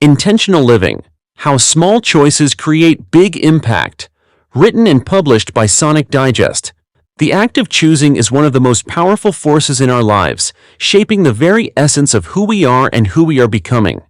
Intentional Living: How Small Choices Create Big Impact. Written and published by Sonic Digest. The act of choosing is one of the most powerful forces in our lives, shaping the very essence of who we are and who we are becoming.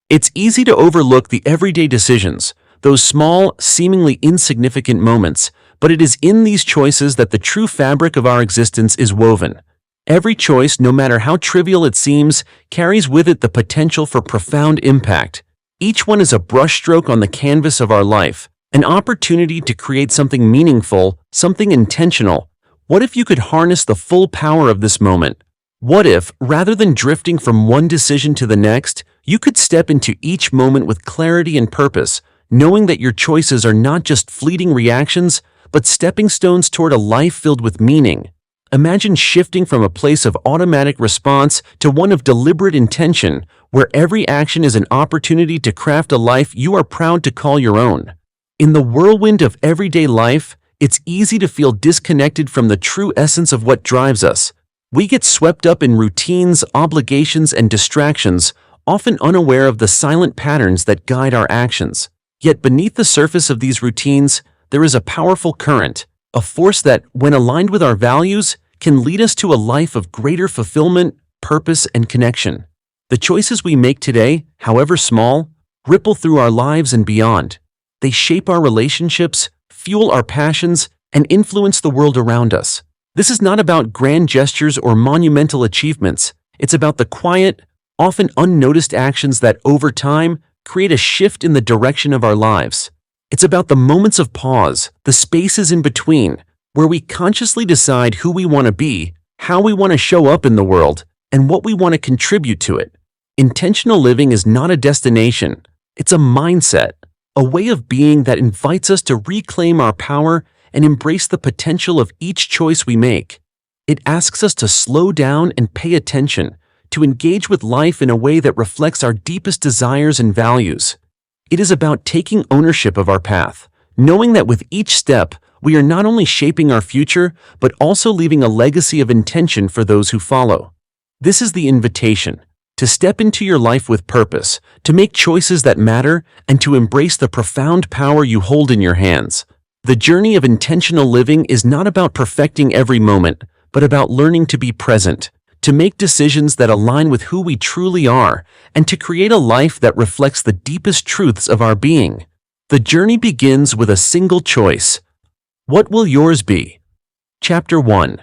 It's easy to overlook the everyday decisions, those small, seemingly insignificant moments, but it is in these choices that the true fabric of our existence is woven. Every choice, no matter how trivial it seems, carries with it the potential for profound impact. Each one is a brushstroke on the canvas of our life, an opportunity to create something meaningful, something intentional. What if you could harness the full power of this moment? What if, rather than drifting from one decision to the next, you could step into each moment with clarity and purpose, knowing that your choices are not just fleeting reactions, but stepping stones toward a life filled with meaning? Imagine shifting from a place of automatic response to one of deliberate intention, where every action is an opportunity to craft a life you are proud to call your own. In the whirlwind of everyday life, it's easy to feel disconnected from the true essence of what drives us. We get swept up in routines, obligations, and distractions, often unaware of the silent patterns that guide our actions. Yet beneath the surface of these routines, there is a powerful current, a force that, when aligned with our values, can lead us to a life of greater fulfillment, purpose, and connection. The choices we make today, however small, ripple through our lives and beyond. They shape our relationships, fuel our passions, and influence the world around us. This is not about grand gestures or monumental achievements. It's about the quiet, often unnoticed actions that, over time, create a shift in the direction of our lives. It's about the moments of pause, the spaces in between, where we consciously decide who we want to be, how we want to show up in the world, and what we want to contribute to it. Intentional living is not a destination. It's a mindset, a way of being that invites us to reclaim our power and embrace the potential of each choice we make. It asks us to slow down and pay attention, to engage with life in a way that reflects our deepest desires and values. It is about taking ownership of our path, knowing that with each step, we are not only shaping our future, but also leaving a legacy of intention for those who follow. This is the invitation, to step into your life with purpose, to make choices that matter, and to embrace the profound power you hold in your hands. The journey of intentional living is not about perfecting every moment, but about learning to be present, to make decisions that align with who we truly are, and to create a life that reflects the deepest truths of our being. The journey begins with a single choice. What will yours be? Chapter 1.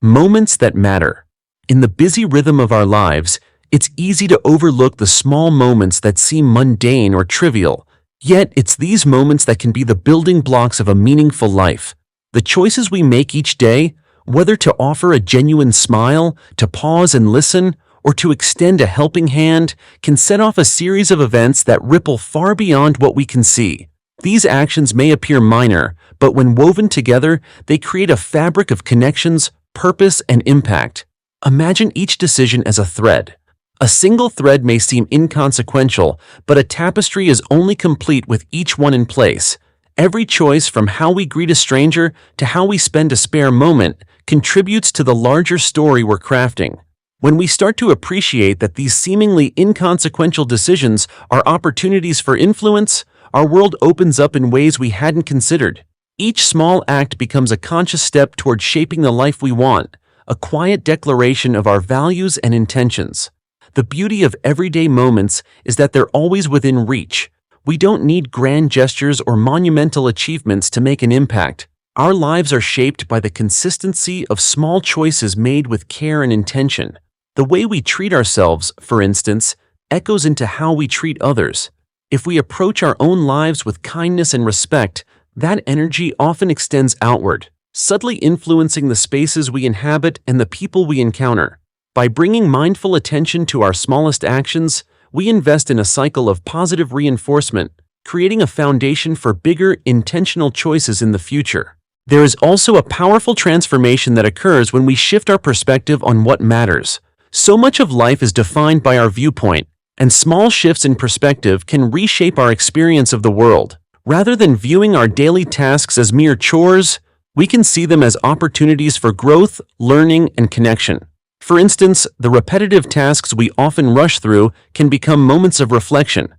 Moments that matter. In the busy rhythm of our lives, it's easy to overlook the small moments that seem mundane or trivial. Yet, it's these moments that can be the building blocks of a meaningful life. The choices we make each day, whether to offer a genuine smile, to pause and listen, or to extend a helping hand, can set off a series of events that ripple far beyond what we can see. These actions may appear minor, but when woven together, they create a fabric of connections, purpose, and impact. Imagine each decision as a thread. A single thread may seem inconsequential, but a tapestry is only complete with each one in place. Every choice, from how we greet a stranger to how we spend a spare moment, contributes to the larger story we're crafting. When we start to appreciate that these seemingly inconsequential decisions are opportunities for influence, our world opens up in ways we hadn't considered. Each small act becomes a conscious step toward shaping the life we want, a quiet declaration of our values and intentions. The beauty of everyday moments is that they're always within reach. We don't need grand gestures or monumental achievements to make an impact. Our lives are shaped by the consistency of small choices made with care and intention. The way we treat ourselves, for instance, echoes into how we treat others. If we approach our own lives with kindness and respect, that energy often extends outward, subtly influencing the spaces we inhabit and the people we encounter. By bringing mindful attention to our smallest actions, we invest in a cycle of positive reinforcement, creating a foundation for bigger, intentional choices in the future. There is also a powerful transformation that occurs when we shift our perspective on what matters. So much of life is defined by our viewpoint, and small shifts in perspective can reshape our experience of the world. Rather than viewing our daily tasks as mere chores, we can see them as opportunities for growth, learning, and connection. For instance, the repetitive tasks we often rush through can become moments of reflection.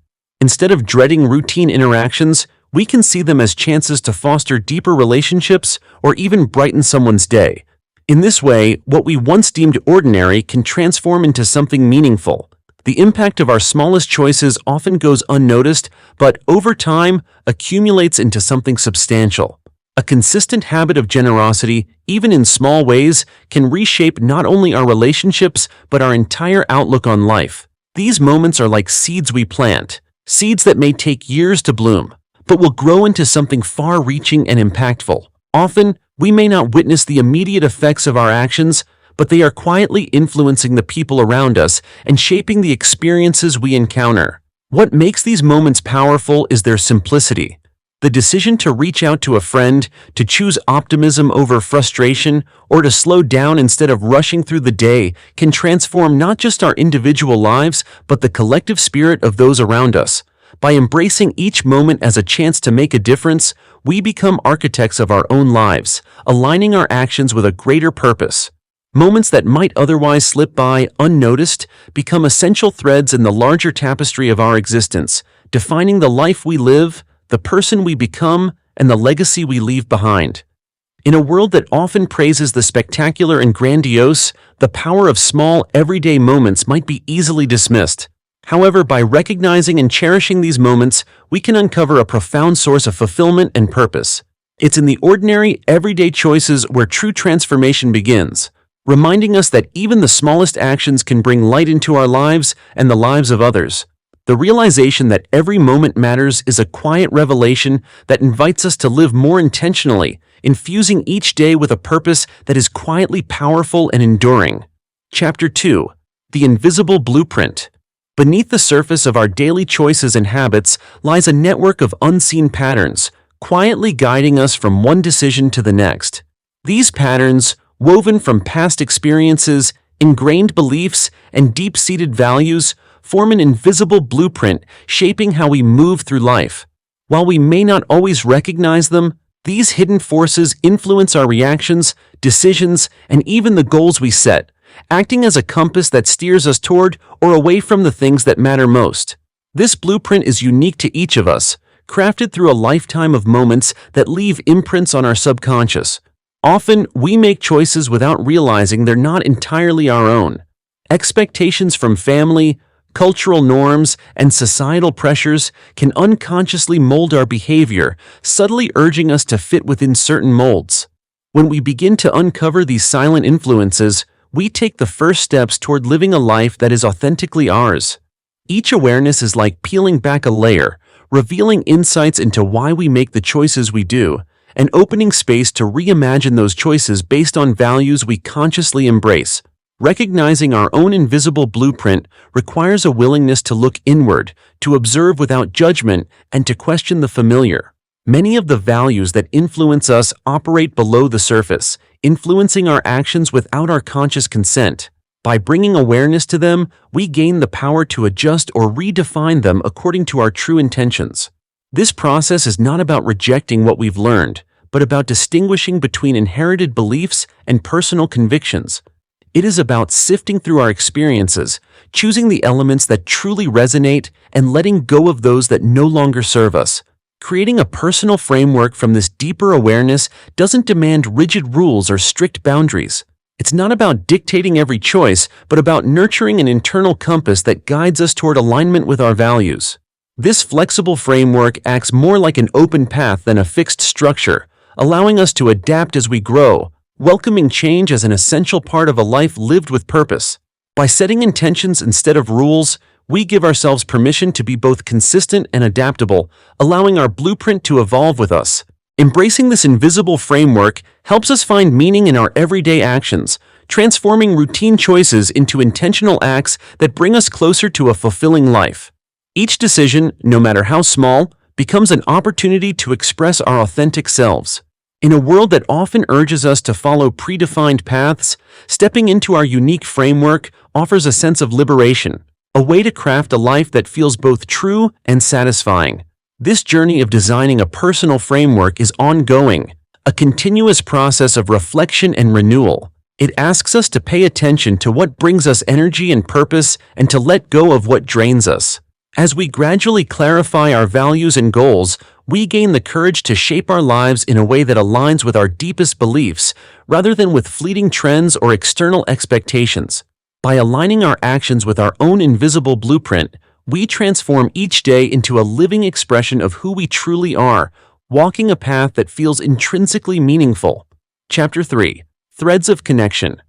Instead of dreading routine interactions, we can see them as chances to foster deeper relationships or even brighten someone's day. In this way, what we once deemed ordinary can transform into something meaningful. The impact of our smallest choices often goes unnoticed, but over time accumulates into something substantial. A consistent habit of generosity, even in small ways, can reshape not only our relationships but our entire outlook on life. These moments are like seeds we plant, seeds that may take years to bloom, but will grow into something far-reaching and impactful. Often, we may not witness the immediate effects of our actions, but they are quietly influencing the people around us and shaping the experiences we encounter. What makes these moments powerful is their simplicity. The decision to reach out to a friend, to choose optimism over frustration, or to slow down instead of rushing through the day can transform not just our individual lives, but the collective spirit of those around us. By embracing each moment as a chance to make a difference, we become architects of our own lives, aligning our actions with a greater purpose. Moments that might otherwise slip by unnoticed become essential threads in the larger tapestry of our existence, defining the life we live, the person we become, and the legacy we leave behind. In a world that often praises the spectacular and grandiose, the power of small, everyday moments might be easily dismissed. However, by recognizing and cherishing these moments, we can uncover a profound source of fulfillment and purpose. It's in the ordinary, everyday choices where true transformation begins, reminding us that even the smallest actions can bring light into our lives and the lives of others. The realization that every moment matters is a quiet revelation that invites us to live more intentionally, infusing each day with a purpose that is quietly powerful and enduring. Chapter 2. The Invisible Blueprint. Beneath the surface of our daily choices and habits lies a network of unseen patterns, quietly guiding us from one decision to the next. These patterns, woven from past experiences, ingrained beliefs, and deep-seated values, form an invisible blueprint shaping how we move through life. While we may not always recognize them, these hidden forces influence our reactions, decisions, and even the goals we set, acting as a compass that steers us toward or away from the things that matter most. This blueprint is unique to each of us, crafted through a lifetime of moments that leave imprints on our subconscious. Often, we make choices without realizing they're not entirely our own. Expectations from family, cultural norms, and societal pressures can unconsciously mold our behavior, subtly urging us to fit within certain molds. When we begin to uncover these silent influences, we take the first steps toward living a life that is authentically ours. Each awareness is like peeling back a layer, revealing insights into why we make the choices we do, and opening space to reimagine those choices based on values we consciously embrace. Recognizing our own invisible blueprint requires a willingness to look inward, to observe without judgment, and to question the familiar. Many of the values that influence us operate below the surface, influencing our actions without our conscious consent. By bringing awareness to them, we gain the power to adjust or redefine them according to our true intentions. This process is not about rejecting what we've learned, but about distinguishing between inherited beliefs and personal convictions. It is about sifting through our experiences, choosing the elements that truly resonate, and letting go of those that no longer serve us. Creating a personal framework from this deeper awareness doesn't demand rigid rules or strict boundaries. It's not about dictating every choice, but about nurturing an internal compass that guides us toward alignment with our values. This flexible framework acts more like an open path than a fixed structure, allowing us to adapt as we grow, welcoming change as an essential part of a life lived with purpose. By setting intentions instead of rules, we give ourselves permission to be both consistent and adaptable, allowing our blueprint to evolve with us. Embracing this invisible framework helps us find meaning in our everyday actions, transforming routine choices into intentional acts that bring us closer to a fulfilling life. Each decision, no matter how small, becomes an opportunity to express our authentic selves. In a world that often urges us to follow predefined paths, stepping into our unique framework offers a sense of liberation, a way to craft a life that feels both true and satisfying. This journey of designing a personal framework is ongoing, a continuous process of reflection and renewal. It asks us to pay attention to what brings us energy and purpose and to let go of what drains us. As we gradually clarify our values and goals, we gain the courage to shape our lives in a way that aligns with our deepest beliefs rather than with fleeting trends or external expectations. By aligning our actions with our own invisible blueprint, we transform each day into a living expression of who we truly are, walking a path that feels intrinsically meaningful. Chapter 3. Threads of Connection.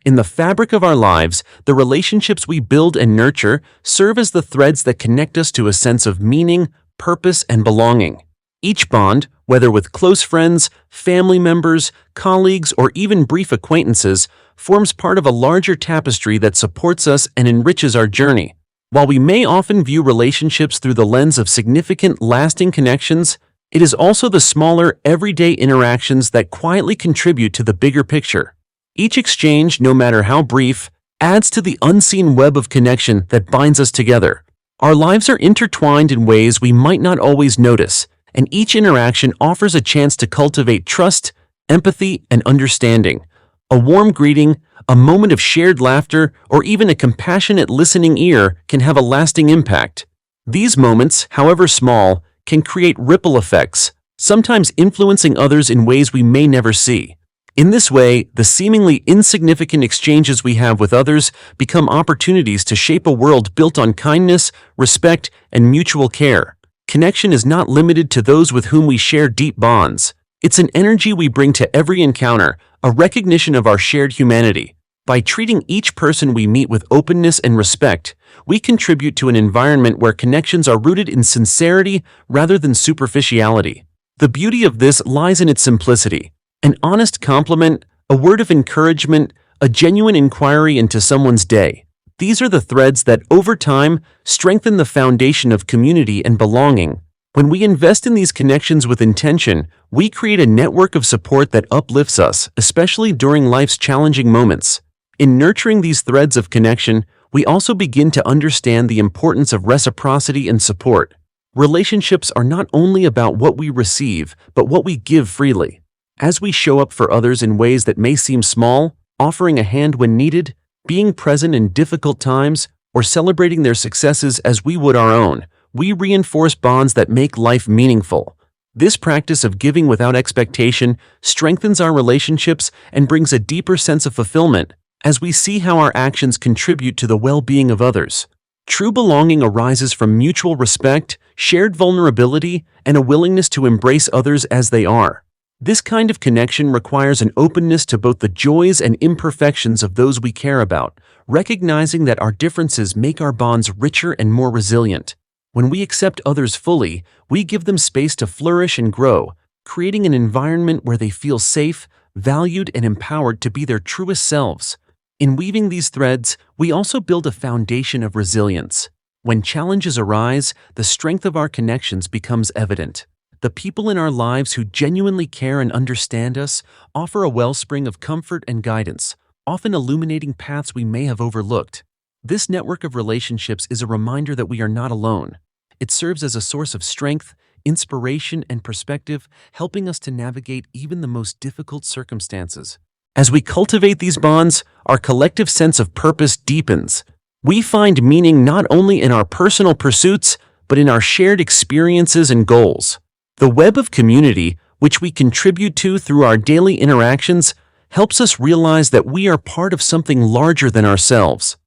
In the fabric of our lives, the relationships we build and nurture serve as the threads that connect us to a sense of meaning, purpose, and belonging. Each bond, whether with close friends, family members, colleagues, or even brief acquaintances, forms part of a larger tapestry that supports us and enriches our journey. While we may often view relationships through the lens of significant, lasting connections, it is also the smaller, everyday interactions that quietly contribute to the bigger picture. Each exchange, no matter how brief, adds to the unseen web of connection that binds us together. Our lives are intertwined in ways we might not always notice, and each interaction offers a chance to cultivate trust, empathy, and understanding. A warm greeting, a moment of shared laughter, or even a compassionate listening ear can have a lasting impact. These moments, however small, can create ripple effects, sometimes influencing others in ways we may never see. In this way, the seemingly insignificant exchanges we have with others become opportunities to shape a world built on kindness, respect, and mutual care. Connection is not limited to those with whom we share deep bonds. It's an energy we bring to every encounter, a recognition of our shared humanity. By treating each person we meet with openness and respect, we contribute to an environment where connections are rooted in sincerity rather than superficiality. The beauty of this lies in its simplicity. An honest compliment, a word of encouragement, a genuine inquiry into someone's day. These are the threads that, over time, strengthen the foundation of community and belonging. When we invest in these connections with intention, we create a network of support that uplifts us, especially during life's challenging moments. In nurturing these threads of connection, we also begin to understand the importance of reciprocity and support. Relationships are not only about what we receive, but what we give freely. As we show up for others in ways that may seem small, offering a hand when needed, being present in difficult times, or celebrating their successes as we would our own, we reinforce bonds that make life meaningful. This practice of giving without expectation strengthens our relationships and brings a deeper sense of fulfillment as we see how our actions contribute to the well-being of others. True belonging arises from mutual respect, shared vulnerability, and a willingness to embrace others as they are. This kind of connection requires an openness to both the joys and imperfections of those we care about, recognizing that our differences make our bonds richer and more resilient. When we accept others fully, we give them space to flourish and grow, creating an environment where they feel safe, valued, and empowered to be their truest selves. In weaving these threads, we also build a foundation of resilience. When challenges arise, the strength of our connections becomes evident. The people in our lives who genuinely care and understand us offer a wellspring of comfort and guidance, often illuminating paths we may have overlooked. This network of relationships is a reminder that we are not alone. It serves as a source of strength, inspiration, and perspective, helping us to navigate even the most difficult circumstances. As we cultivate these bonds, our collective sense of purpose deepens. We find meaning not only in our personal pursuits, but in our shared experiences and goals. The web of community, which we contribute to through our daily interactions, helps us realize that we are part of something larger than ourselves.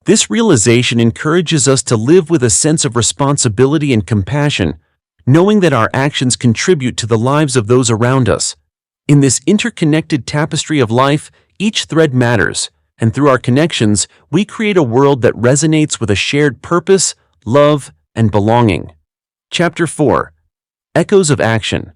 This realization encourages us to live with a sense of responsibility and compassion, knowing that our actions contribute to the lives of those around us. In this interconnected tapestry of life, each thread matters, and through our connections, we create a world that resonates with a shared purpose, love, and belonging. Chapter 4. Echoes of Action.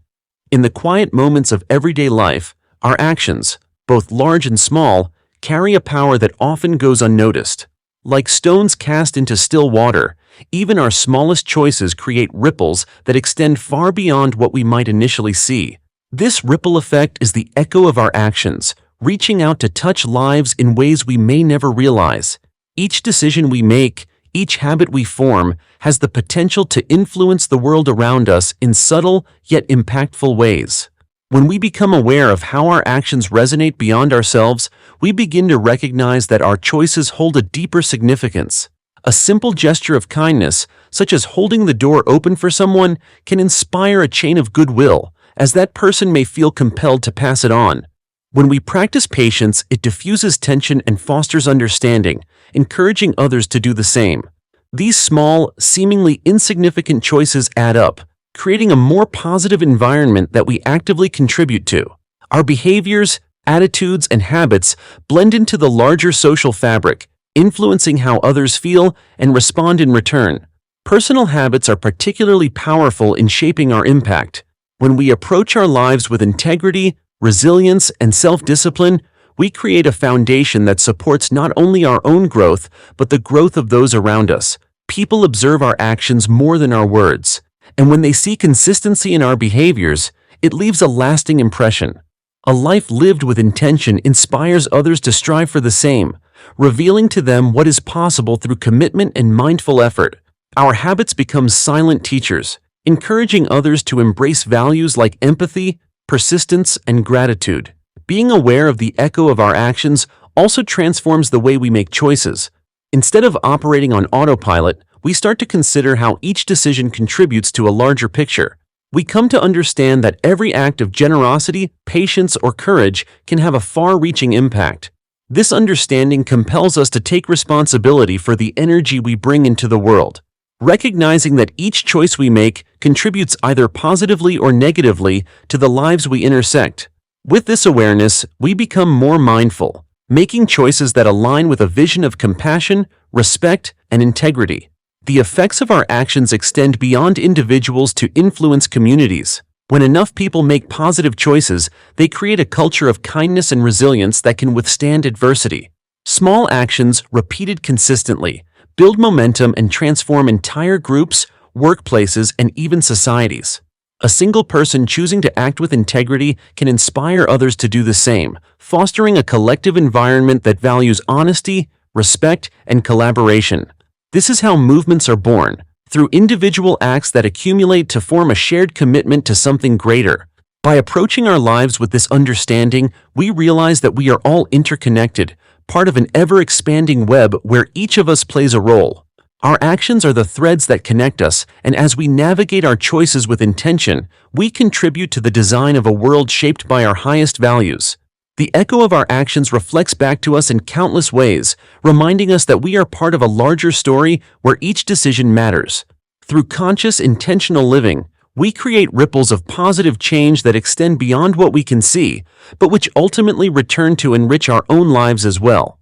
In the quiet moments of everyday life, our actions, both large and small, carry a power that often goes unnoticed. Like stones cast into still water, even our smallest choices create ripples that extend far beyond what we might initially see. This ripple effect is the echo of our actions, reaching out to touch lives in ways we may never realize. Each decision we make, each habit we form, has the potential to influence the world around us in subtle yet impactful ways. When we become aware of how our actions resonate beyond ourselves, we begin to recognize that our choices hold a deeper significance. A simple gesture of kindness, such as holding the door open for someone, can inspire a chain of goodwill, as that person may feel compelled to pass it on. When we practice patience, it diffuses tension and fosters understanding, encouraging others to do the same. These small, seemingly insignificant choices add up, creating a more positive environment that we actively contribute to. Our behaviors, attitudes, and habits blend into the larger social fabric, influencing how others feel and respond in return. Personal habits are particularly powerful in shaping our impact. When we approach our lives with integrity, resilience, and self-discipline, we create a foundation that supports not only our own growth, but the growth of those around us. People observe our actions more than our words, and when they see consistency in our behaviors, it leaves a lasting impression. A life lived with intention inspires others to strive for the same, revealing to them what is possible through commitment and mindful effort. Our habits become silent teachers, encouraging others to embrace values like empathy, persistence, and gratitude. Being aware of the echo of our actions also transforms the way we make choices. Instead of operating on autopilot, we start to consider how each decision contributes to a larger picture. We come to understand that every act of generosity, patience, or courage can have a far-reaching impact. This understanding compels us to take responsibility for the energy we bring into the world, recognizing that each choice we make contributes either positively or negatively to the lives we intersect. With this awareness, we become more mindful, making choices that align with a vision of compassion, respect, and integrity. The effects of our actions extend beyond individuals to influence communities. When enough people make positive choices, they create a culture of kindness and resilience that can withstand adversity. Small actions, repeated consistently, build momentum and transform entire groups, workplaces, and even societies. A single person choosing to act with integrity can inspire others to do the same, fostering a collective environment that values honesty, respect, and collaboration. This is how movements are born, through individual acts that accumulate to form a shared commitment to something greater. By approaching our lives with this understanding, we realize that we are all interconnected, part of an ever-expanding web where each of us plays a role. Our actions are the threads that connect us, and as we navigate our choices with intention, we contribute to the design of a world shaped by our highest values. The echo of our actions reflects back to us in countless ways, reminding us that we are part of a larger story where each decision matters. Through conscious, intentional living, we create ripples of positive change that extend beyond what we can see, but which ultimately return to enrich our own lives as well.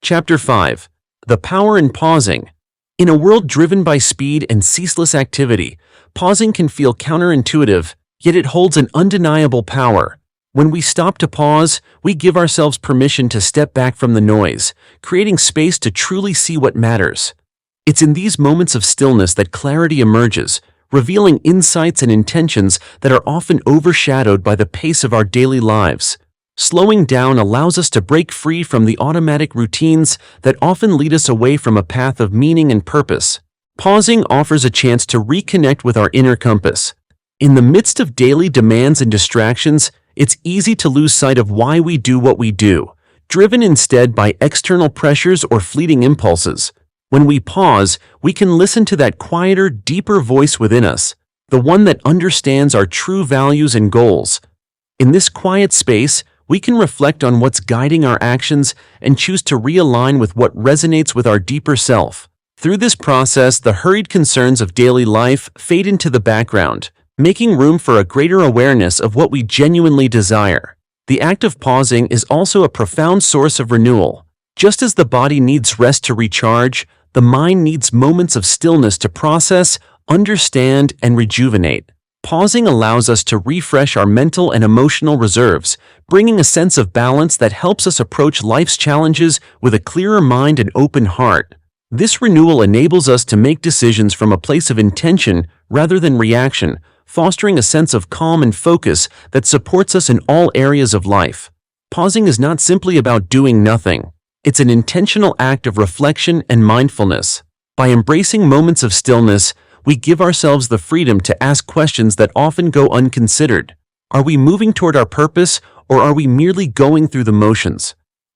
Chapter 5. The Power in Pausing. In a world driven by speed and ceaseless activity, pausing can feel counterintuitive, yet it holds an undeniable power. When we stop to pause, we give ourselves permission to step back from the noise, creating space to truly see what matters. It's in these moments of stillness that clarity emerges, revealing insights and intentions that are often overshadowed by the pace of our daily lives. Slowing down allows us to break free from the automatic routines that often lead us away from a path of meaning and purpose. Pausing offers a chance to reconnect with our inner compass. In the midst of daily demands and distractions, it's easy to lose sight of why we do what we do, driven instead by external pressures or fleeting impulses. When we pause, we can listen to that quieter, deeper voice within us, the one that understands our true values and goals. In this quiet space, we can reflect on what's guiding our actions and choose to realign with what resonates with our deeper self. Through this process, the hurried concerns of daily life fade into the background, making room for a greater awareness of what we genuinely desire. The act of pausing is also a profound source of renewal. Just as the body needs rest to recharge, the mind needs moments of stillness to process, understand, and rejuvenate. Pausing allows us to refresh our mental and emotional reserves, bringing a sense of balance that helps us approach life's challenges with a clearer mind and open heart. This renewal enables us to make decisions from a place of intention rather than reaction, fostering a sense of calm and focus that supports us in all areas of life. Pausing is not simply about doing nothing. It's an intentional act of reflection and mindfulness. By embracing moments of stillness, we give ourselves the freedom to ask questions that often go unconsidered. Are we moving toward our purpose, or are we merely going through the motions?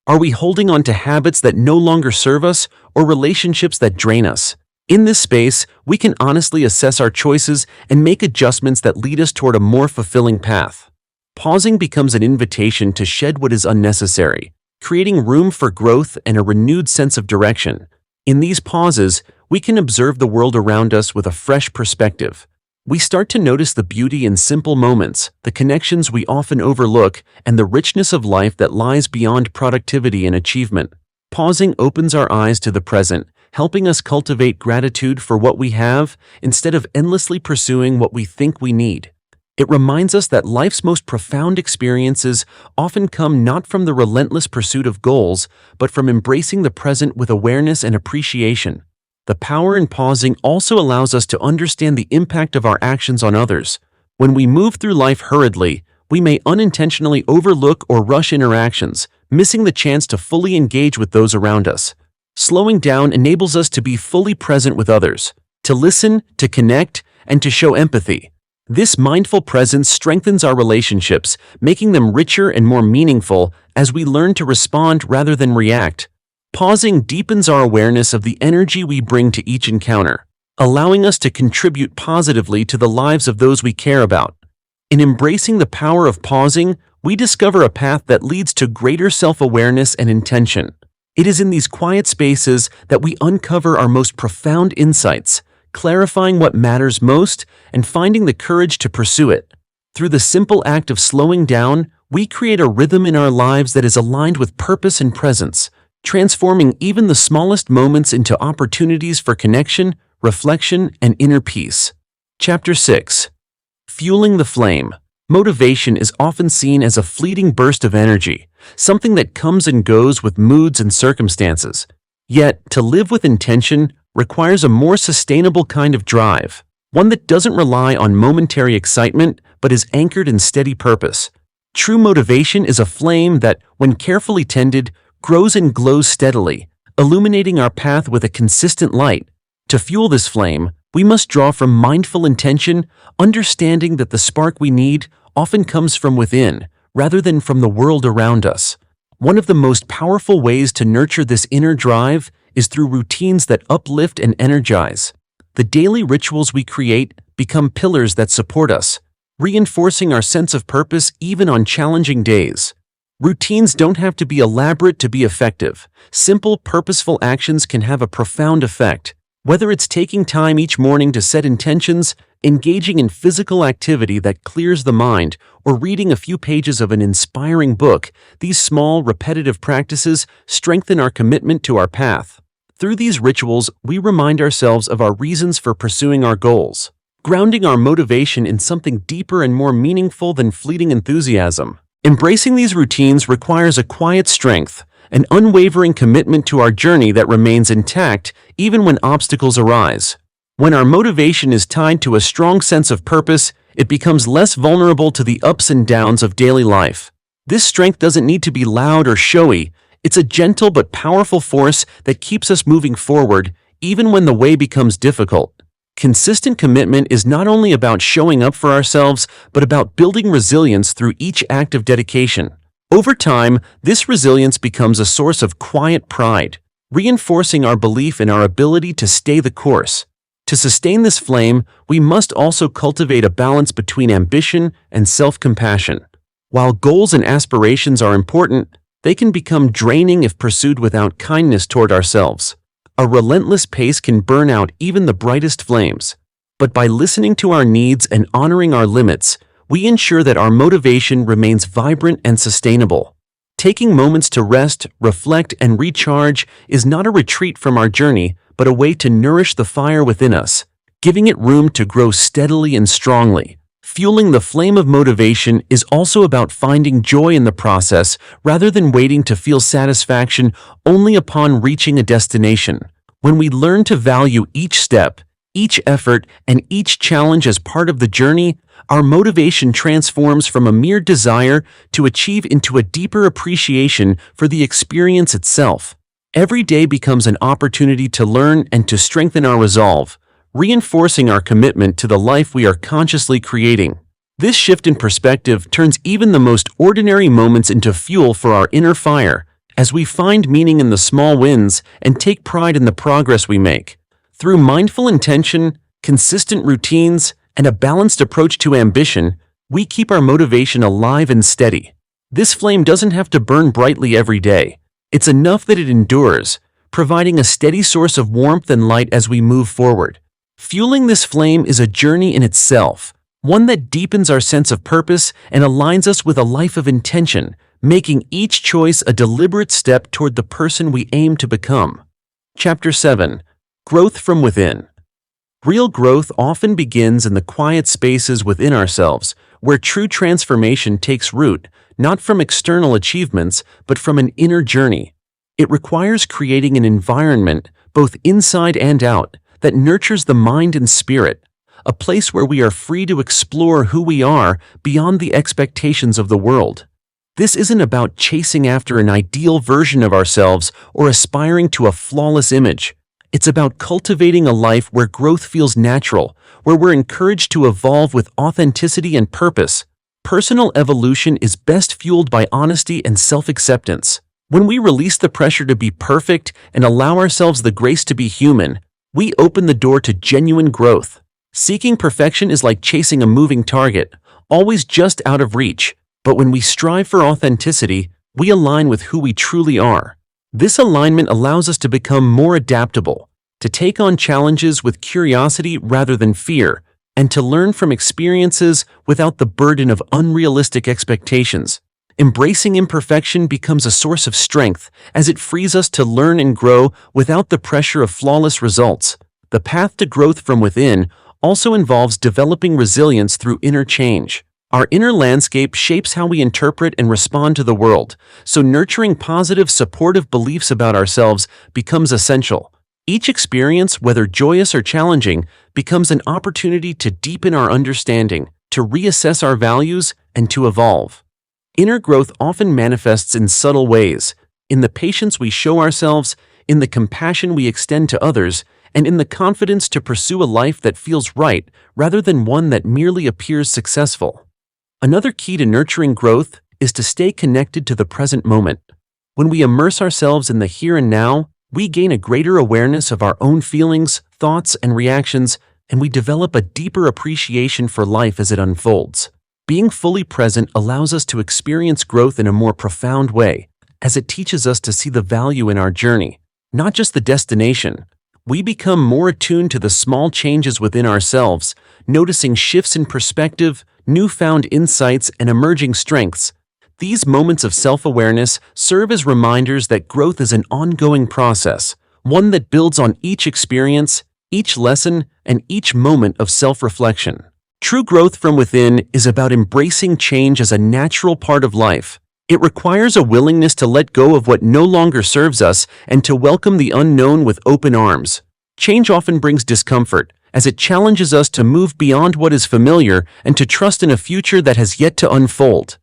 Are we holding on to habits that no longer serve us or relationships that drain us? In this space, we can honestly assess our choices and make adjustments that lead us toward a more fulfilling path. Pausing becomes an invitation to shed what is unnecessary, creating room for growth and a renewed sense of direction. In these pauses, we can observe the world around us with a fresh perspective. We start to notice the beauty in simple moments, the connections we often overlook, and the richness of life that lies beyond productivity and achievement. Pausing opens our eyes to the present, helping us cultivate gratitude for what we have instead of endlessly pursuing what we think we need. It reminds us that life's most profound experiences often come not from the relentless pursuit of goals, but from embracing the present with awareness and appreciation. The power in pausing also allows us to understand the impact of our actions on others. When we move through life hurriedly, we may unintentionally overlook or rush interactions, missing the chance to fully engage with those around us. Slowing down enables us to be fully present with others, to listen, to connect, and to show empathy. This mindful presence strengthens our relationships, making them richer and more meaningful as we learn to respond rather than react. Pausing deepens our awareness of the energy we bring to each encounter, allowing us to contribute positively to the lives of those we care about. In embracing the power of pausing, we discover a path that leads to greater self-awareness and intention. It is in these quiet spaces that we uncover our most profound insights, clarifying what matters most and finding the courage to pursue it. Through the simple act of slowing down, we create a rhythm in our lives that is aligned with purpose and presence, transforming even the smallest moments into opportunities for connection, reflection, and inner peace. Chapter 6. Fueling the Flame. Motivation is often seen as a fleeting burst of energy, something that comes and goes with moods and circumstances. Yet, to live with intention requires a more sustainable kind of drive, one that doesn't rely on momentary excitement but is anchored in steady purpose. True motivation is a flame that, when carefully tended, grows and glows steadily, illuminating our path with a consistent light. To fuel this flame, we must draw from mindful intention, understanding that the spark we need often comes from within, rather than from the world around us. One of the most powerful ways to nurture this inner drive is through routines that uplift and energize. The daily rituals we create become pillars that support us, reinforcing our sense of purpose even on challenging days. Routines don't have to be elaborate to be effective. Simple, purposeful actions can have a profound effect. Whether it's taking time each morning to set intentions, engaging in physical activity that clears the mind, or reading a few pages of an inspiring book, these small, repetitive practices strengthen our commitment to our path. Through these rituals, we remind ourselves of our reasons for pursuing our goals, grounding our motivation in something deeper and more meaningful than fleeting enthusiasm. Embracing these routines requires a quiet strength, an unwavering commitment to our journey that remains intact even when obstacles arise. When our motivation is tied to a strong sense of purpose, it becomes less vulnerable to the ups and downs of daily life. This strength doesn't need to be loud or showy. It's a gentle but powerful force that keeps us moving forward even when the way becomes difficult. Consistent commitment is not only about showing up for ourselves, but about building resilience through each act of dedication. Over time, this resilience becomes a source of quiet pride, reinforcing our belief in our ability to stay the course. To sustain this flame, we must also cultivate a balance between ambition and self-compassion. While goals and aspirations are important, they can become draining if pursued without kindness toward ourselves. A relentless pace can burn out even the brightest flames. But by listening to our needs and honoring our limits, we ensure that our motivation remains vibrant and sustainable. Taking moments to rest, reflect, and recharge is not a retreat from our journey, but a way to nourish the fire within us, giving it room to grow steadily and strongly. Fueling the flame of motivation is also about finding joy in the process rather than waiting to feel satisfaction only upon reaching a destination. When we learn to value each step, each effort, and each challenge as part of the journey, our motivation transforms from a mere desire to achieve into a deeper appreciation for the experience itself. Every day becomes an opportunity to learn and to strengthen our resolve, reinforcing our commitment to the life we are consciously creating. This shift in perspective turns even the most ordinary moments into fuel for our inner fire, as we find meaning in the small wins and take pride in the progress we make. Through mindful intention, consistent routines, and a balanced approach to ambition, we keep our motivation alive and steady. This flame doesn't have to burn brightly every day. It's enough that it endures, providing a steady source of warmth and light as we move forward. Fueling this flame is a journey in itself, one that deepens our sense of purpose and aligns us with a life of intention, making each choice a deliberate step toward the person we aim to become. Chapter 7. Growth from Within. Real growth often begins in the quiet spaces within ourselves, where true transformation takes root, not from external achievements, but from an inner journey. It requires creating an environment, both inside and out, that nurtures the mind and spirit, a place where we are free to explore who we are beyond the expectations of the world. This isn't about chasing after an ideal version of ourselves or aspiring to a flawless image. It's about cultivating a life where growth feels natural, where we're encouraged to evolve with authenticity and purpose. Personal evolution is best fueled by honesty and self-acceptance. When we release the pressure to be perfect and allow ourselves the grace to be human, we open the door to genuine growth. Seeking perfection is like chasing a moving target, always just out of reach. But when we strive for authenticity, we align with who we truly are. This alignment allows us to become more adaptable, to take on challenges with curiosity rather than fear, and to learn from experiences without the burden of unrealistic expectations. Embracing imperfection becomes a source of strength as it frees us to learn and grow without the pressure of flawless results. The path to growth from within also involves developing resilience through inner change. Our inner landscape shapes how we interpret and respond to the world, so nurturing positive, supportive beliefs about ourselves becomes essential. Each experience, whether joyous or challenging, becomes an opportunity to deepen our understanding, to reassess our values, and to evolve. Inner growth often manifests in subtle ways, in the patience we show ourselves, in the compassion we extend to others, and in the confidence to pursue a life that feels right rather than one that merely appears successful. Another key to nurturing growth is to stay connected to the present moment. When we immerse ourselves in the here and now, we gain a greater awareness of our own feelings, thoughts, and reactions, and we develop a deeper appreciation for life as it unfolds. Being fully present allows us to experience growth in a more profound way, as it teaches us to see the value in our journey, not just the destination. We become more attuned to the small changes within ourselves, noticing shifts in perspective, newfound insights, and emerging strengths. These moments of self-awareness serve as reminders that growth is an ongoing process, one that builds on each experience, each lesson, and each moment of self-reflection. True growth from within is about embracing change as a natural part of life. It requires a willingness to let go of what no longer serves us and to welcome the unknown with open arms. Change often brings discomfort, as it challenges us to move beyond what is familiar and to trust in a future that has yet to unfold.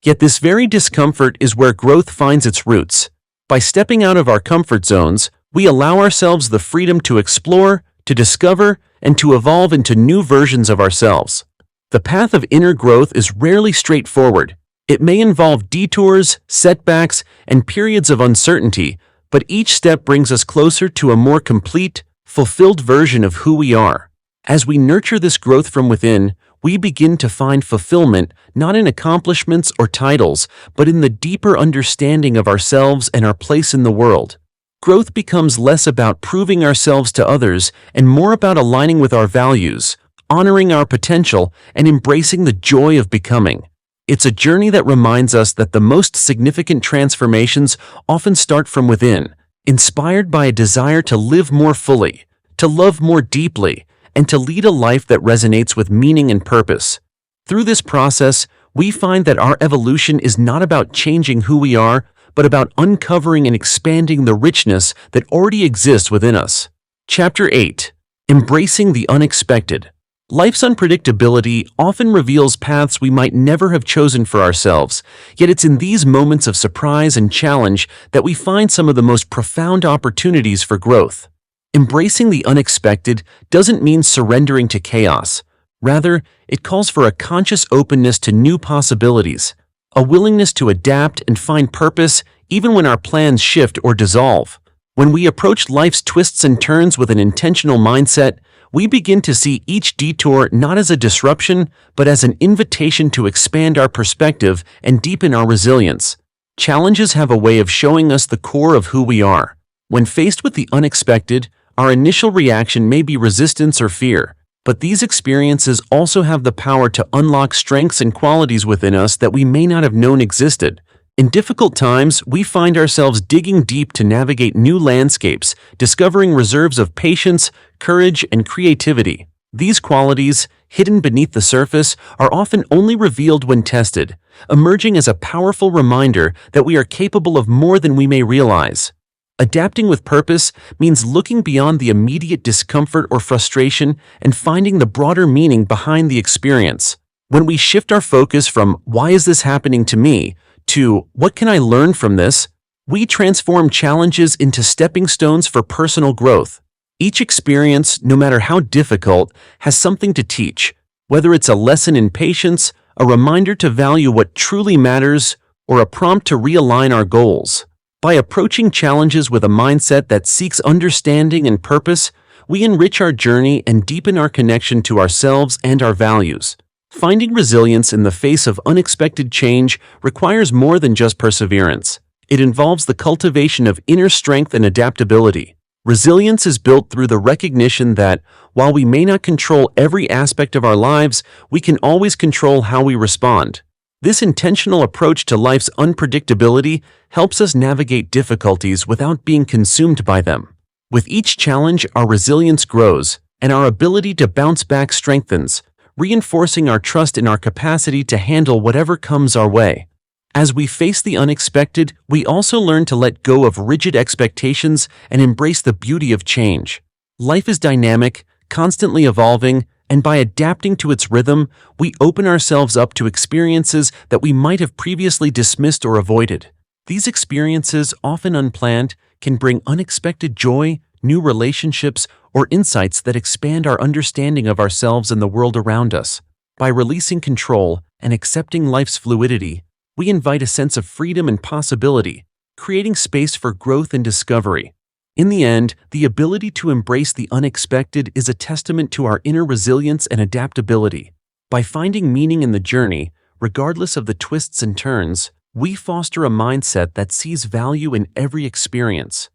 Yet this very discomfort is where growth finds its roots. By stepping out of our comfort zones, we allow ourselves the freedom to explore, to discover, and to evolve into new versions of ourselves. The path of inner growth is rarely straightforward. It may involve detours, setbacks, and periods of uncertainty, but each step brings us closer to a more complete, fulfilled version of who we are. As we nurture this growth from within, we begin to find fulfillment not in accomplishments or titles, but in the deeper understanding of ourselves and our place in the world. Growth becomes less about proving ourselves to others and more about aligning with our values, honoring our potential, and embracing the joy of becoming. It's a journey that reminds us that the most significant transformations often start from within, inspired by a desire to live more fully, to love more deeply, and to lead a life that resonates with meaning and purpose. Through this process, we find that our evolution is not about changing who we are, but about uncovering and expanding the richness that already exists within us. Chapter 8. Embracing the Unexpected. Life's unpredictability often reveals paths we might never have chosen for ourselves, yet it's in these moments of surprise and challenge that we find some of the most profound opportunities for growth. Embracing the unexpected doesn't mean surrendering to chaos. Rather, it calls for a conscious openness to new possibilities, a willingness to adapt and find purpose even when our plans shift or dissolve. When we approach life's twists and turns with an intentional mindset, we begin to see each detour not as a disruption, but as an invitation to expand our perspective and deepen our resilience. Challenges have a way of showing us the core of who we are. When faced with the unexpected, our initial reaction may be resistance or fear, but these experiences also have the power to unlock strengths and qualities within us that we may not have known existed. In difficult times, we find ourselves digging deep to navigate new landscapes, discovering reserves of patience, courage, and creativity. These qualities, hidden beneath the surface, are often only revealed when tested, emerging as a powerful reminder that we are capable of more than we may realize. Adapting with purpose means looking beyond the immediate discomfort or frustration and finding the broader meaning behind the experience. When we shift our focus from "why is this happening to me?" to "what can I learn from this?" we transform challenges into stepping stones for personal growth. Each experience, no matter how difficult, has something to teach, whether it's a lesson in patience, a reminder to value what truly matters, or a prompt to realign our goals. By approaching challenges with a mindset that seeks understanding and purpose, we enrich our journey and deepen our connection to ourselves and our values. Finding resilience in the face of unexpected change requires more than just perseverance. It involves the cultivation of inner strength and adaptability. Resilience is built through the recognition that, while we may not control every aspect of our lives, we can always control how we respond. This intentional approach to life's unpredictability helps us navigate difficulties without being consumed by them. With each challenge, our resilience grows, and our ability to bounce back strengthens, reinforcing our trust in our capacity to handle whatever comes our way. As we face the unexpected, we also learn to let go of rigid expectations and embrace the beauty of change. Life is dynamic, constantly evolving, and by adapting to its rhythm, we open ourselves up to experiences that we might have previously dismissed or avoided. These experiences, often unplanned, can bring unexpected joy, new relationships, or insights that expand our understanding of ourselves and the world around us. By releasing control and accepting life's fluidity, we invite a sense of freedom and possibility, creating space for growth and discovery. In the end, the ability to embrace the unexpected is a testament to our inner resilience and adaptability. By finding meaning in the journey, regardless of the twists and turns, we foster a mindset that sees value in every experience.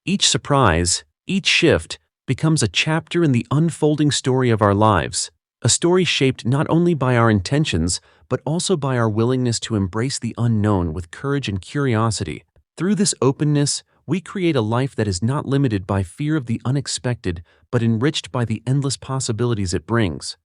Each surprise, each shift, becomes a chapter in the unfolding story of our lives, a story shaped not only by our intentions, but also by our willingness to embrace the unknown with courage and curiosity. Through this openness, we create a life that is not limited by fear of the unexpected, but enriched by the endless possibilities it brings.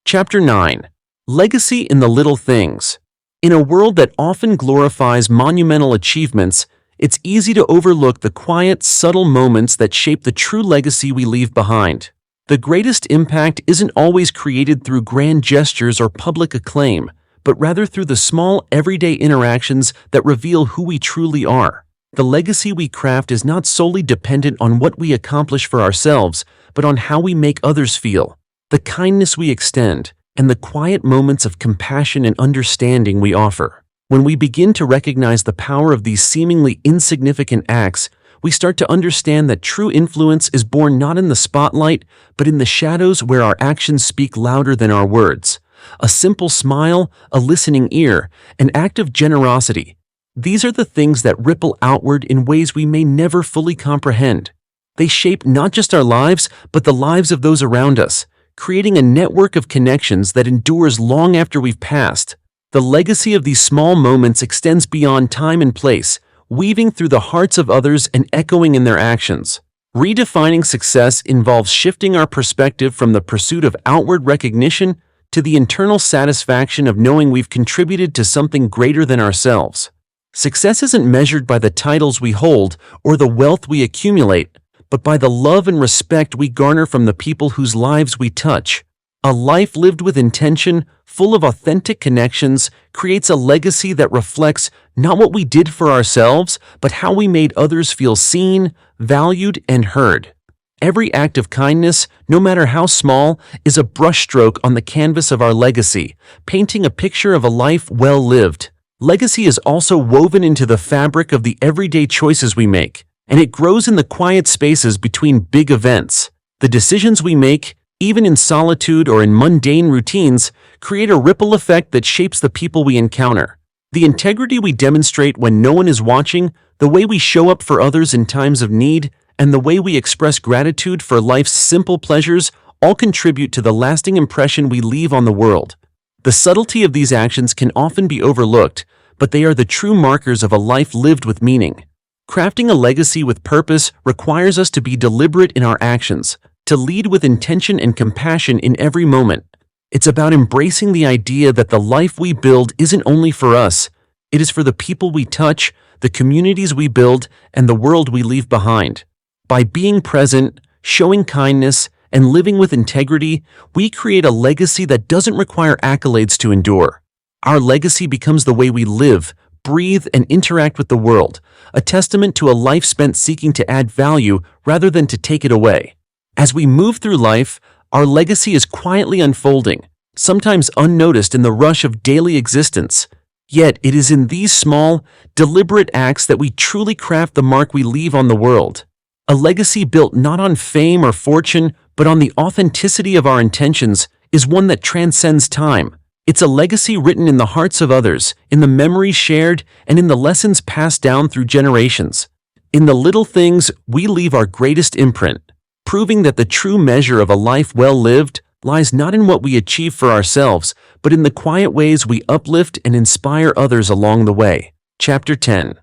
Chapter 9. Legacy in the Little Things. In a world that often glorifies monumental achievements, it's easy to overlook the quiet, subtle moments that shape the true legacy we leave behind. The greatest impact isn't always created through grand gestures or public acclaim, but rather through the small, everyday interactions that reveal who we truly are. The legacy we craft is not solely dependent on what we accomplish for ourselves, but on how we make others feel, the kindness we extend, and the quiet moments of compassion and understanding we offer. When we begin to recognize the power of these seemingly insignificant acts, we start to understand that true influence is born not in the spotlight, but in the shadows where our actions speak louder than our words. A simple smile, a listening ear, an act of generosity. These are the things that ripple outward in ways we may never fully comprehend. They shape not just our lives, but the lives of those around us, creating a network of connections that endures long after we've passed. The legacy of these small moments extends beyond time and place, weaving through the hearts of others and echoing in their actions. Redefining success involves shifting our perspective from the pursuit of outward recognition to the internal satisfaction of knowing we've contributed to something greater than ourselves. Success isn't measured by the titles we hold or the wealth we accumulate, but by the love and respect we garner from the people whose lives we touch. A life lived with intention, full of authentic connections, creates a legacy that reflects not what we did for ourselves, but how we made others feel seen, valued, and heard. Every act of kindness, no matter how small, is a brushstroke on the canvas of our legacy, painting a picture of a life well lived. Legacy is also woven into the fabric of the everyday choices we make, and it grows in the quiet spaces between big events. The decisions we make, even in solitude or in mundane routines, create a ripple effect that shapes the people we encounter. The integrity we demonstrate when no one is watching, the way we show up for others in times of need, and the way we express gratitude for life's simple pleasures all contribute to the lasting impression we leave on the world. The subtlety of these actions can often be overlooked, but they are the true markers of a life lived with meaning. Crafting a legacy with purpose requires us to be deliberate in our actions, to lead with intention and compassion in every moment. It's about embracing the idea that the life we build isn't only for us, it is for the people we touch, the communities we build, and the world we leave behind. By being present, showing kindness, and living with integrity, we create a legacy that doesn't require accolades to endure. Our legacy becomes the way we live, breathe, and interact with the world, a testament to a life spent seeking to add value rather than to take it away. As we move through life, our legacy is quietly unfolding, sometimes unnoticed in the rush of daily existence. Yet it is in these small, deliberate acts that we truly craft the mark we leave on the world. A legacy built not on fame or fortune, but on the authenticity of our intentions, is one that transcends time. It's a legacy written in the hearts of others, in the memories shared, and in the lessons passed down through generations. In the little things, we leave our greatest imprint, proving that the true measure of a life well lived lies not in what we achieve for ourselves, but in the quiet ways we uplift and inspire others along the way. Chapter 10.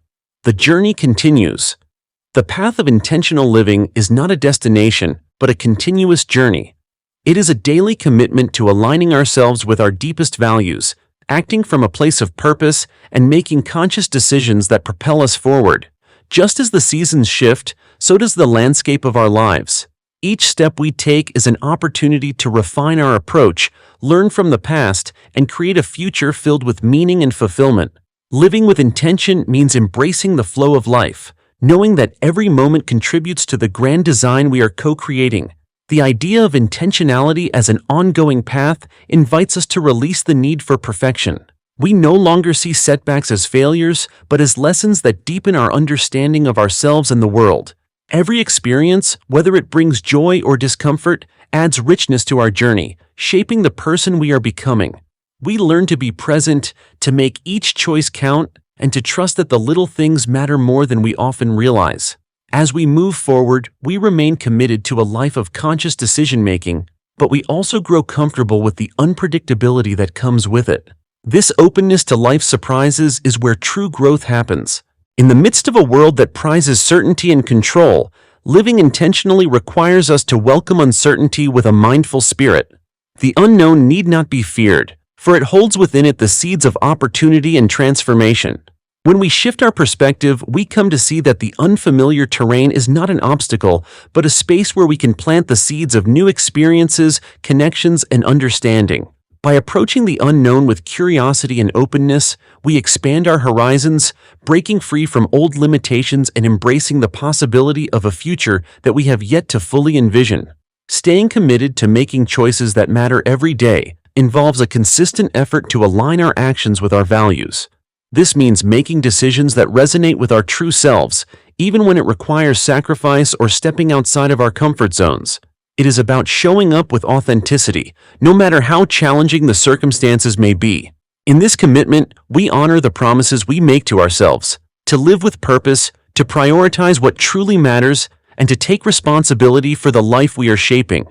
The journey continues. The path of intentional living is not a destination, but a continuous journey. It is a daily commitment to aligning ourselves with our deepest values, acting from a place of purpose, and making conscious decisions that propel us forward. Just as the seasons shift, so does the landscape of our lives. Each step we take is an opportunity to refine our approach, learn from the past, and create a future filled with meaning and fulfillment. Living with intention means embracing the flow of life, knowing that every moment contributes to the grand design we are co-creating. The idea of intentionality as an ongoing path invites us to release the need for perfection. We no longer see setbacks as failures, but as lessons that deepen our understanding of ourselves and the world. Every experience, whether it brings joy or discomfort, adds richness to our journey, shaping the person we are becoming. We learn to be present, to make each choice count, and to trust that the little things matter more than we often realize. As we move forward, we remain committed to a life of conscious decision-making, but we also grow comfortable with the unpredictability that comes with it. This openness to life's surprises is where true growth happens. In the midst of a world that prizes certainty and control, living intentionally requires us to welcome uncertainty with a mindful spirit. The unknown need not be feared, for it holds within it the seeds of opportunity and transformation. When we shift our perspective, we come to see that the unfamiliar terrain is not an obstacle, but a space where we can plant the seeds of new experiences, connections, and understanding. By approaching the unknown with curiosity and openness, we expand our horizons, breaking free from old limitations and embracing the possibility of a future that we have yet to fully envision. Staying committed to making choices that matter every day involves a consistent effort to align our actions with our values. This means making decisions that resonate with our true selves, even when it requires sacrifice or stepping outside of our comfort zones. It is about showing up with authenticity, no matter how challenging the circumstances may be. In this commitment, we honor the promises we make to ourselves, to live with purpose, to prioritize what truly matters, and to take responsibility for the life we are shaping.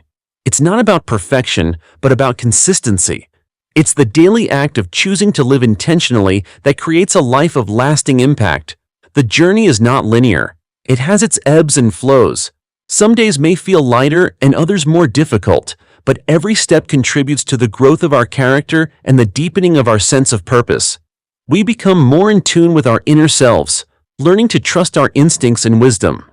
It's not about perfection, but about consistency. It's the daily act of choosing to live intentionally that creates a life of lasting impact. The journey is not linear. It has its ebbs and flows. Some days may feel lighter and others more difficult, but every step contributes to the growth of our character and the deepening of our sense of purpose. We become more in tune with our inner selves, learning to trust our instincts and wisdom.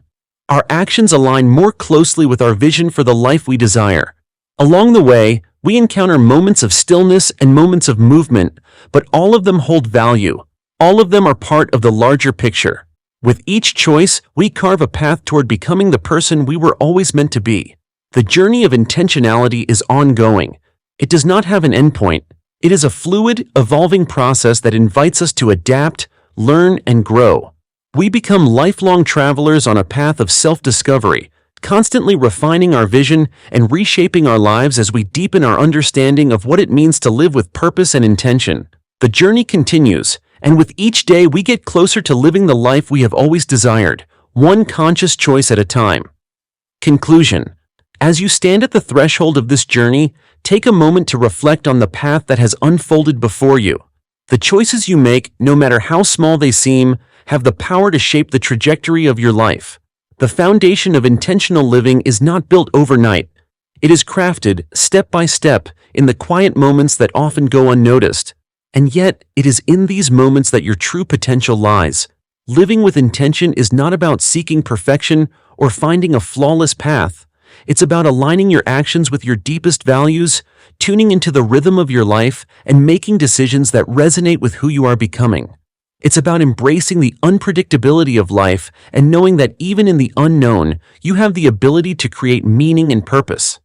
Our actions align more closely with our vision for the life we desire. Along the way, we encounter moments of stillness and moments of movement, but all of them hold value. All of them are part of the larger picture. With each choice, we carve a path toward becoming the person we were always meant to be. The journey of intentionality is ongoing. It does not have an endpoint. It is a fluid, evolving process that invites us to adapt, learn, and grow. We become lifelong travelers on a path of self-discovery, constantly refining our vision and reshaping our lives as we deepen our understanding of what it means to live with purpose and intention. The journey continues, and with each day we get closer to living the life we have always desired, one conscious choice at a time. Conclusion. As you stand at the threshold of this journey, take a moment to reflect on the path that has unfolded before you. The choices you make, no matter how small they seem, have the power to shape the trajectory of your life. The foundation of intentional living is not built overnight. It is crafted, step by step, in the quiet moments that often go unnoticed. And yet, it is in these moments that your true potential lies. Living with intention is not about seeking perfection or finding a flawless path. It's about aligning your actions with your deepest values, tuning into the rhythm of your life, and making decisions that resonate with who you are becoming. It's about embracing the unpredictability of life and knowing that even in the unknown, you have the ability to create meaning and purpose.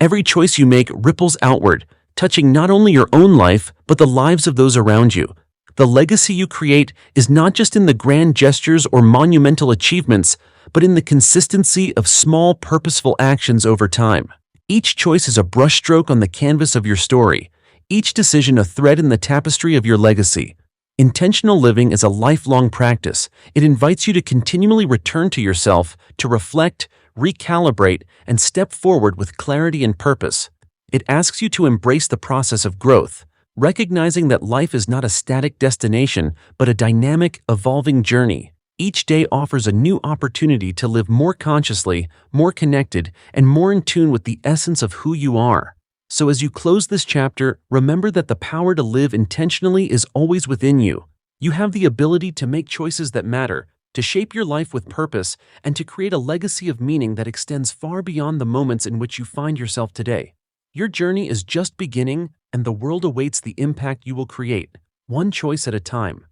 Every choice you make ripples outward, touching not only your own life, but the lives of those around you. The legacy you create is not just in the grand gestures or monumental achievements, but in the consistency of small, purposeful actions over time. Each choice is a brushstroke on the canvas of your story, each decision a thread in the tapestry of your legacy. Intentional living is a lifelong practice. It invites you to continually return to yourself, to reflect, recalibrate, and step forward with clarity and purpose. It asks you to embrace the process of growth, recognizing that life is not a static destination, but a dynamic, evolving journey. Each day offers a new opportunity to live more consciously, more connected, and more in tune with the essence of who you are. So as you close this chapter, remember that the power to live intentionally is always within you. You have the ability to make choices that matter, to shape your life with purpose, and to create a legacy of meaning that extends far beyond the moments in which you find yourself today. Your journey is just beginning, and the world awaits the impact you will create, one choice at a time.